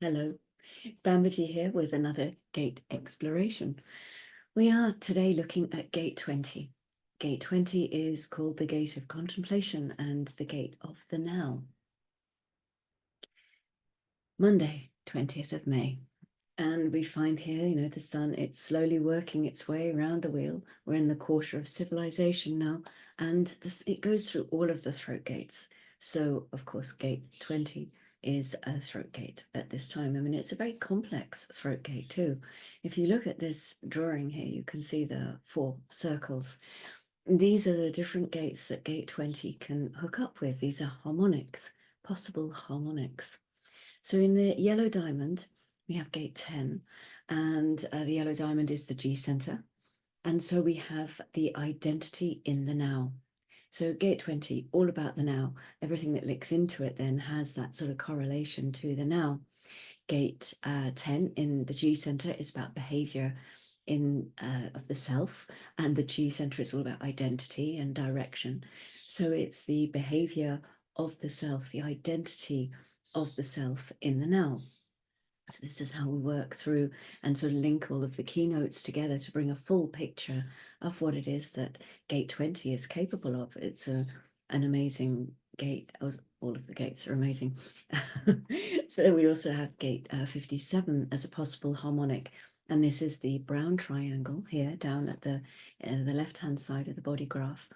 Hello, Bambaji here with another gate exploration. We are today looking at Gate 20. Gate 20 is called the Gate of Contemplation and the Gate of the Now. Monday, 20th of May. And we find here, the sun, it's slowly working its way around the wheel. We're in the quarter of civilization now, and it goes through all of the throat gates. So, of course, Gate 20 is a throat gate at this time. I mean, it's a very complex throat gate too. If you look at this drawing here, you can see the 4 circles. These are the different gates that Gate 20 can hook up with. These are harmonics, possible harmonics. So in the yellow diamond, we have Gate 10, and the yellow diamond is the G center. And so we have the identity in the now. So Gate 20, all about the now. Everything that links into it then has that sort of correlation to the now. Gate 10 in the G center is about behavior of the self, and the G center is all about identity and direction. So it's the behavior of the self, the identity of the self in the now. So this is how we work through and sort of link all of the keynotes together to bring a full picture of what it is that Gate 20 is capable of. It's an amazing gate. All of the gates are amazing. So we also have Gate 57 as a possible harmonic. And this is the brown triangle here down at the left-hand side of the body graph.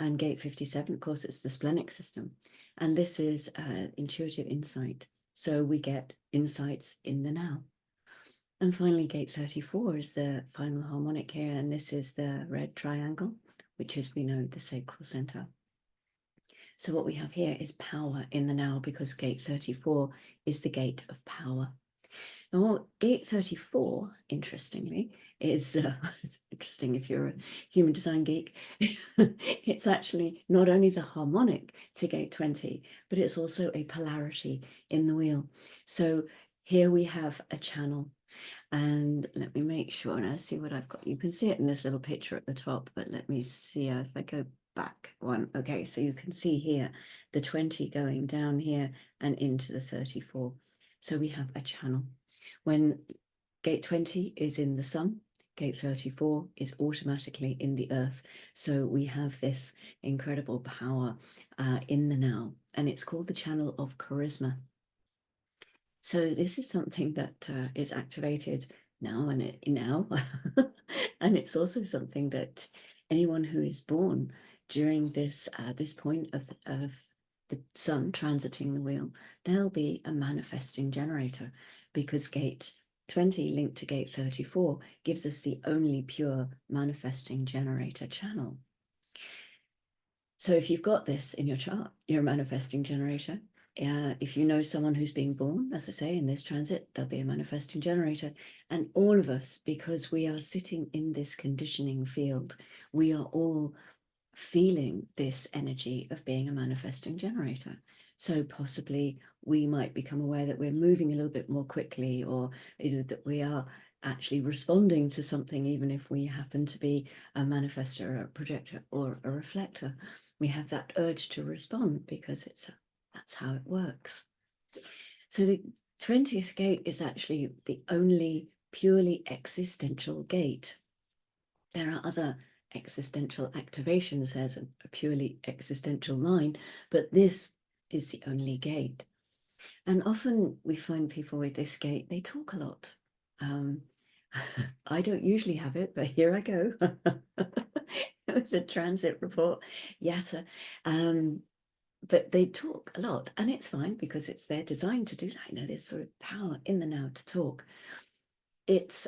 And Gate 57, of course, it's the splenic system. And this is intuitive insight. So we get insights in the now. And finally, Gate 34 is the final harmonic here, and this is the red triangle, which is, we know, the sacral center. So what we have here is power in the now, because Gate 34 is the gate of power. Now, Gate 34, interestingly, is it's interesting if you're a human design geek. It's actually not only the harmonic to Gate 20, but it's also a polarity in the wheel. So here we have a channel, and let me make sure and I see what I've got. You can see it in this little picture at the top, but let me see if I go back one. Okay, so you can see here the 20 going down here and into the 34. So we have a channel. When Gate 20 is in the sun, Gate 34 is automatically in the earth. So we have this incredible power in the now, and it's called the channel of charisma. So this is something that is activated now and it's also something that anyone who is born during this point of the sun transiting the wheel, they'll be a manifesting generator, because Gate 20 linked to Gate 34 gives us the only pure manifesting generator channel. So if you've got this in your chart, you're a manifesting generator. If you know someone who's being born, as I say, in this transit, they'll be a manifesting generator. And all of us, because we are sitting in this conditioning field, we are all feeling this energy of being a manifesting generator. So possibly we might become aware that we're moving a little bit more quickly, or that we are actually responding to something, even if we happen to be a manifestor, a projector, or a reflector. We have that urge to respond because that's how it works. So the 20th gate is actually the only purely existential gate. There are other existential activations. There's a purely existential line, but this is the only gate. And often we find people with this gate, they talk a lot. I don't usually have it, but here I go. The transit report, yatta. But they talk a lot, and it's fine because it's their design to do that. There's sort of power in the now to talk. It's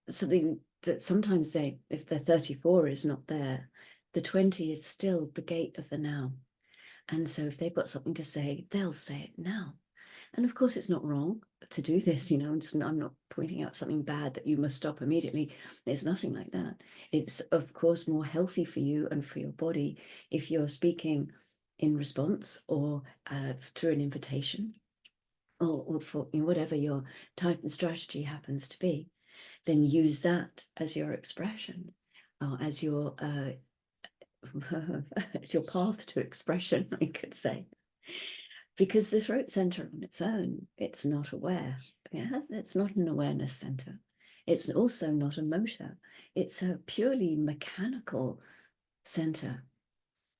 something that sometimes if the 34 is not there, the 20 is still the gate of the now. And so if they've got something to say, they'll say it now. And of course, it's not wrong to do this, I'm not pointing out something bad that you must stop immediately. There's nothing like that. It's, of course, more healthy for you and for your body if you're speaking in response, or through an invitation, or for whatever your type and strategy happens to be. Then use that as your expression, or as your as your path to expression, I could say. because the throat center on its own, it's not aware. It's not an awareness center. It's also not a motor. It's a purely mechanical center,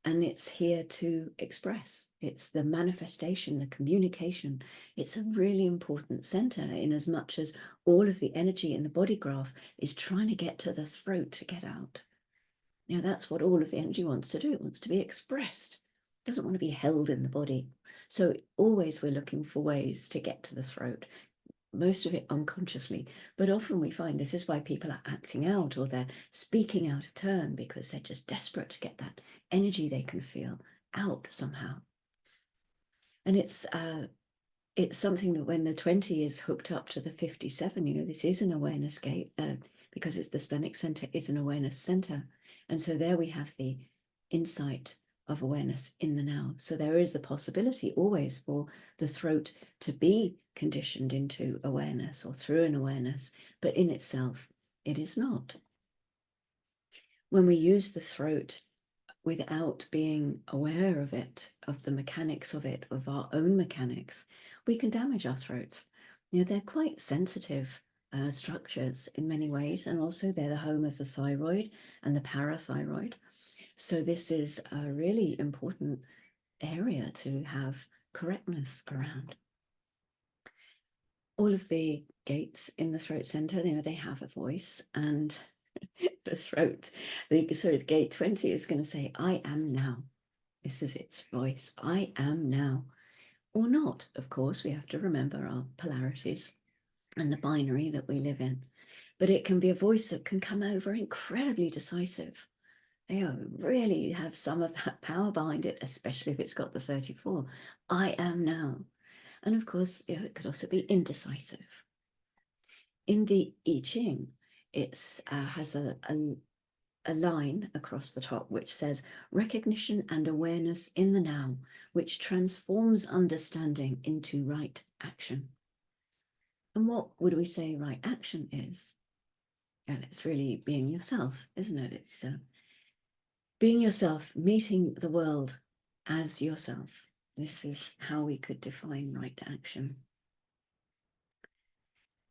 and it's here to express. It's the manifestation, the communication. It's a really important center in as much as all of the energy in the body graph is trying to get to the throat to get out. That's what all of the energy wants to do. It wants to be expressed. It doesn't want to be held in the body. So always we're looking for ways to get to the throat, most of it unconsciously. But often we find this is why people are acting out or they're speaking out of turn, because they're just desperate to get that energy they can feel out somehow. And it's something that when the 20 is hooked up to the 57, this is an awareness gate, because it's the splenic center is an awareness center. And so there we have the insight of awareness in the now. So there is the possibility always for the throat to be conditioned into awareness or through an awareness, but in itself, it is not. When we use the throat without being aware of it, of the mechanics of it, of our own mechanics, we can damage our throats. They're quite sensitive structures in many ways, and also they're the home of the thyroid and the parathyroid. So this is a really important area to have correctness around. All of the gates in the throat center, they have a voice, and the throat, the gate 20 is going to say, I am now. This is its voice. I am now. Or not, of course. We have to remember our polarities and the binary that we live in. But it can be a voice that can come over incredibly decisive. Really have some of that power behind it, especially if it's got the 34. I am now. And of course, it could also be indecisive. In the I Ching, it has a line across the top which says recognition and awareness in the now, which transforms understanding into right action. And what would we say right action is? And it's really being yourself, isn't it? It's being yourself, meeting the world as yourself. This is how we could define right action.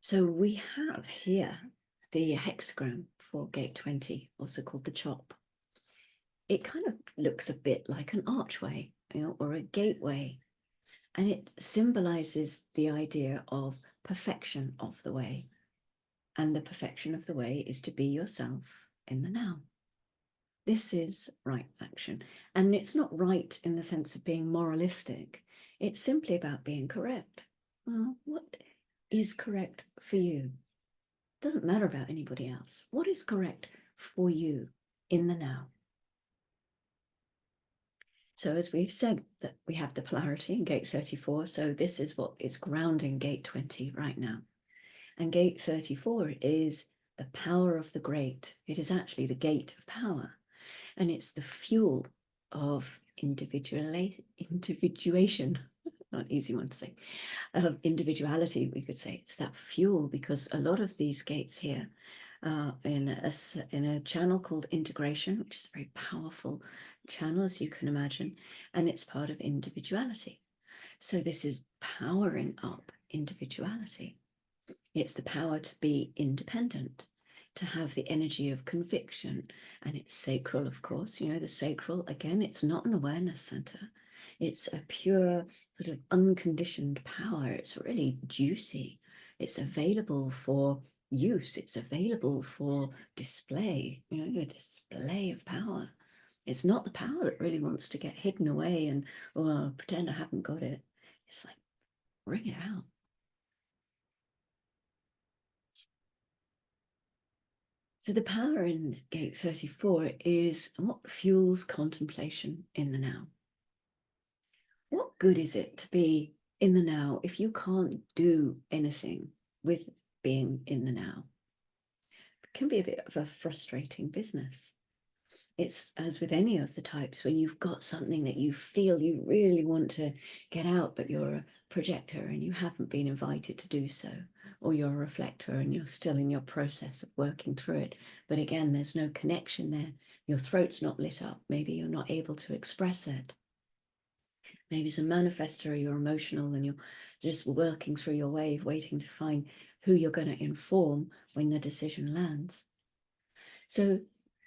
So we have here the hexagram for gate 20, also called the chop. It kind of looks a bit like an archway, or a gateway, and it symbolizes the idea of perfection of the way. And the perfection of the way is to be yourself in the now. This is right action. And it's not right in the sense of being moralistic. It's simply about being correct. Well, what is correct for you? It doesn't matter about anybody else. What is correct for you in the now? So as we've said, that we have the polarity in gate 34. So this is what is grounding gate 20 right now. And gate 34 is the power of the great. It is actually the gate of power. And it's the fuel of individuation, not an easy one to say, of individuality, we could say. It's that fuel, because a lot of these gates here in a channel called integration, which is a very powerful channel, as you can imagine, and it's part of individuality. So this is powering up individuality. It's the power to be independent, to have the energy of conviction, and it's sacral, of course. The sacral, again, it's not an awareness center. It's a pure sort of unconditioned power. It's really juicy. It's available for use. It's available for display, a display of power. It's not the power that really wants to get hidden away and, oh, pretend I haven't got it. It's like, bring it out. So the power in gate 34 is what fuels contemplation in the now. What good is it to be in the now if you can't do anything with being in the now? It can be a bit of a frustrating business. It's as with any of the types, when you've got something that you feel you really want to get out, but you're a projector and you haven't been invited to do so, or you're a reflector and you're still in your process of working through it. But again, there's no connection there. Your throat's not lit up. Maybe you're not able to express it. Maybe as a manifestor, you're emotional and you're just working through your wave, waiting to find who you're going to inform when the decision lands. So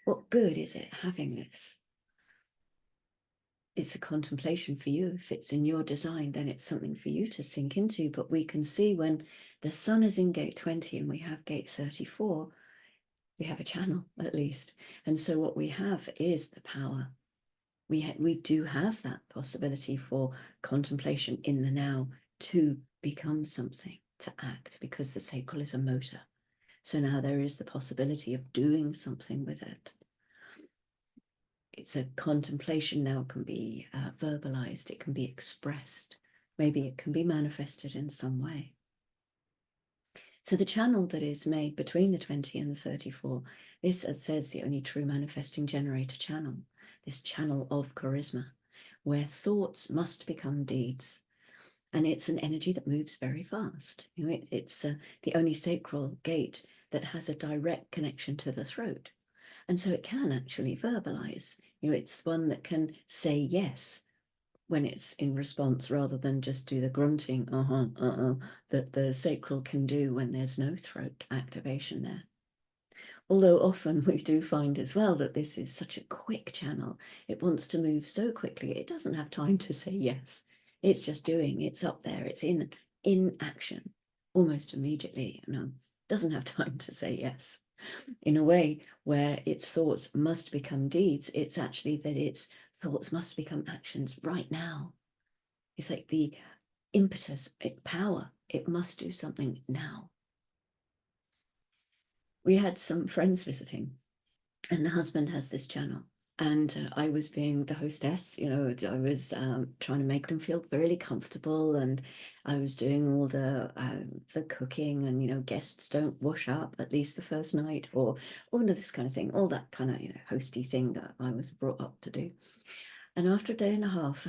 what good is it having this? It's a contemplation for you. If it's in your design, then it's something for you to sink into. But we can see when the sun is in gate 20 and we have gate 34, we have a channel at least. And so what we have is the power. We do have that possibility for contemplation in the now to become something, to act, because the sacral is a motor. So now there is the possibility of doing something with it. It's a contemplation now can be verbalized, it can be expressed, maybe it can be manifested in some way. So the channel that is made between the 20 and the 34, this, as says, the only true manifesting generator channel, this channel of charisma, where thoughts must become deeds. And it's an energy that moves very fast. You know, it's the only sacral gate that has a direct connection to the throat. And so it can actually verbalize. You know, it's one that can say yes when it's in response rather than just do the grunting, that the sacral can do when there's no throat activation there. Although often we do find as well that this is such a quick channel. It wants to move so quickly, it doesn't have time to say yes. It's just doing, it's up there, it's in action almost immediately, doesn't have time to say yes. In a way where its thoughts must become deeds, it's actually that its thoughts must become actions right now. It's like the impetus, power, it must do something now. We had some friends visiting, and the husband has this channel. And I was being the hostess, I was trying to make them feel really comfortable, and I was doing all the cooking, and guests don't wash up at least the first night, or all of this kind of thing, all that kind of hosty thing that I was brought up to do. And after a day and a half,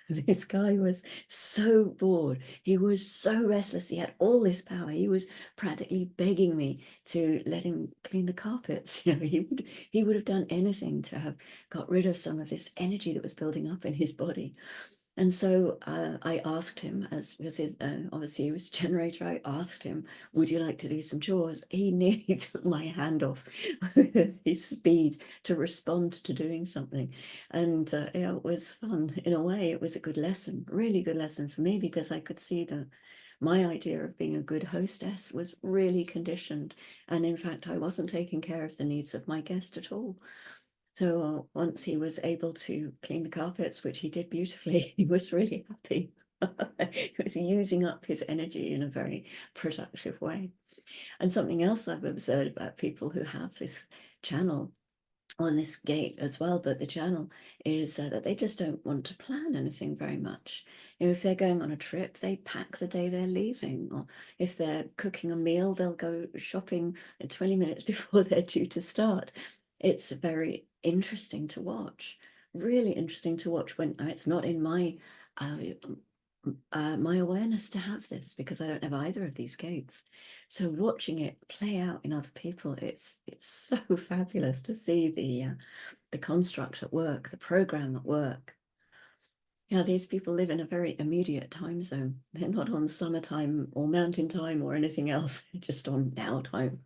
this guy was so bored. He was so restless. He had all this power. He was practically begging me to let him clean the carpets. He would have done anything to have got rid of some of this energy that was building up in his body. And so I asked him, as because obviously he was a generator, I asked him, would you like to do some chores? He nearly took my hand off with his speed to respond to doing something. And it was fun. In a way, it was a good lesson, really good lesson for me, because I could see that my idea of being a good hostess was really conditioned. And in fact, I wasn't taking care of the needs of my guest at all. So once he was able to clean the carpets, which he did beautifully, he was really happy. He was using up his energy in a very productive way. And something else I've observed about people who have this channel on this gate as well, but the channel is that they just don't want to plan anything very much. If they're going on a trip, they pack the day they're leaving, or if they're cooking a meal, they'll go shopping 20 minutes before they're due to start. It's very interesting to watch, really interesting to watch when it's not in my my awareness to have this, because I don't have either of these gates. So watching it play out in other people, it's so fabulous to see the construct at work, the program at work. These people live in a very immediate time zone. They're not on summertime or mountain time or anything else. They're just on now time.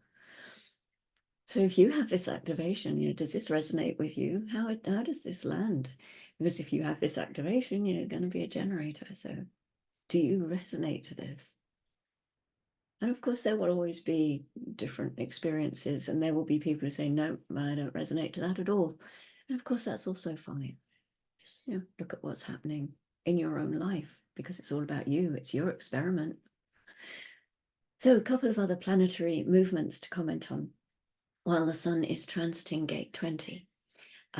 So if you have this activation, does this resonate with you? How does this land? Because if you have this activation, you're going to be a generator. So do you resonate to this? And of course, there will always be different experiences, and there will be people who say, no, I don't resonate to that at all. And of course, that's also fine. Just look at what's happening in your own life, because it's all about you. It's your experiment. So a couple of other planetary movements to comment on while the sun is transiting gate 20.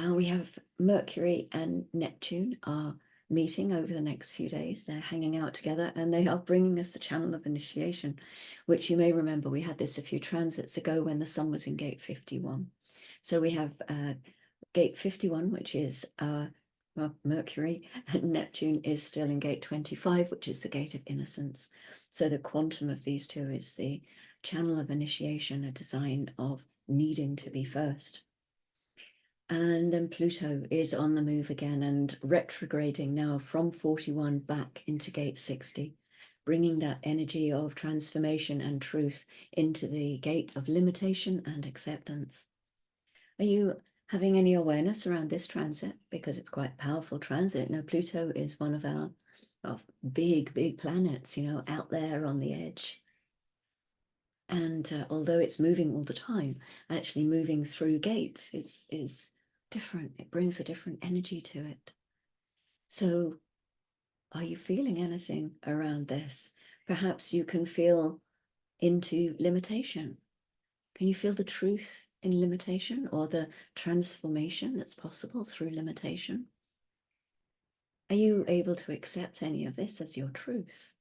We have Mercury and Neptune are meeting over the next few days. They're hanging out together, and they are bringing us the channel of initiation, which you may remember we had this a few transits ago when the sun was in gate 51. So we have gate 51, which is Mercury, and Neptune is still in gate 25, which is the gate of innocence. So the quantum of these two is the channel of initiation, a design of needing to be first. And then Pluto is on the move again and retrograding now from 41 back into gate 60, bringing that energy of transformation and truth into the gate of limitation and acceptance. Are you having any awareness around this transit? Because it's quite a powerful transit. Now, Pluto is one of our big planets, you know, out there on the edge. And although it's moving all the time, actually moving through gates is different. It brings a different energy to it. So are you feeling anything around this? Perhaps you can feel into limitation. Can you feel the truth in limitation, or the transformation that's possible through limitation? Are you able to accept any of this as your truth?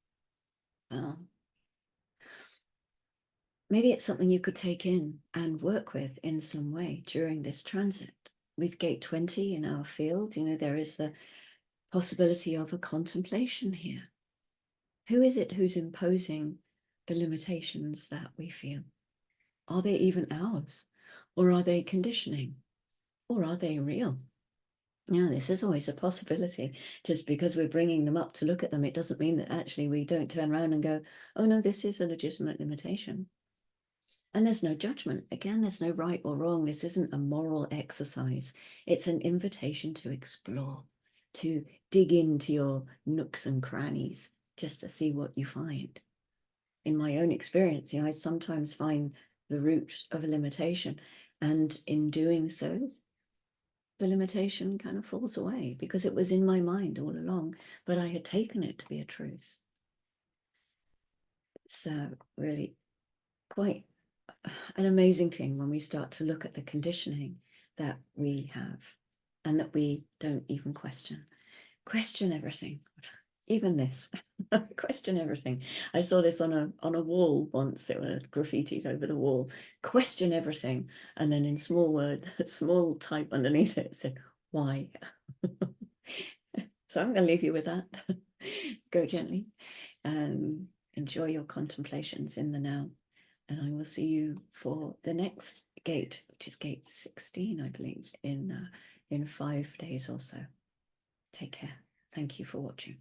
Maybe it's something you could take in and work with in some way during this transit. With gate 20 in our field, you know, there is the possibility of a contemplation here. Who is it who's imposing the limitations that we feel? Are they even ours? Or are they conditioning? Or are they real? Now, this is always a possibility. Just because we're bringing them up to look at them, it doesn't mean that actually we don't turn around and go, oh no, this is a legitimate limitation. And there's no judgment. Again, there's no right or wrong. This isn't a moral exercise. It's an invitation to explore, to dig into your nooks and crannies, just to see what you find. In my own experience, you know, I sometimes find the root of a limitation, and in doing so, the limitation kind of falls away because it was in my mind all along, but I had taken it to be a truth. It's really quite an amazing thing when we start to look at the conditioning that we have and that we don't even question. Question everything, even this. Question everything. I saw this on a wall once. It was graffitied over the wall. Question everything, and then in small word, small type underneath it said, "Why?" So I'm going to leave you with that. Go gently and enjoy your contemplations in the now. And I will see you for the next gate, which is gate 16, I believe, in 5 days or so. Take care. Thank you for watching.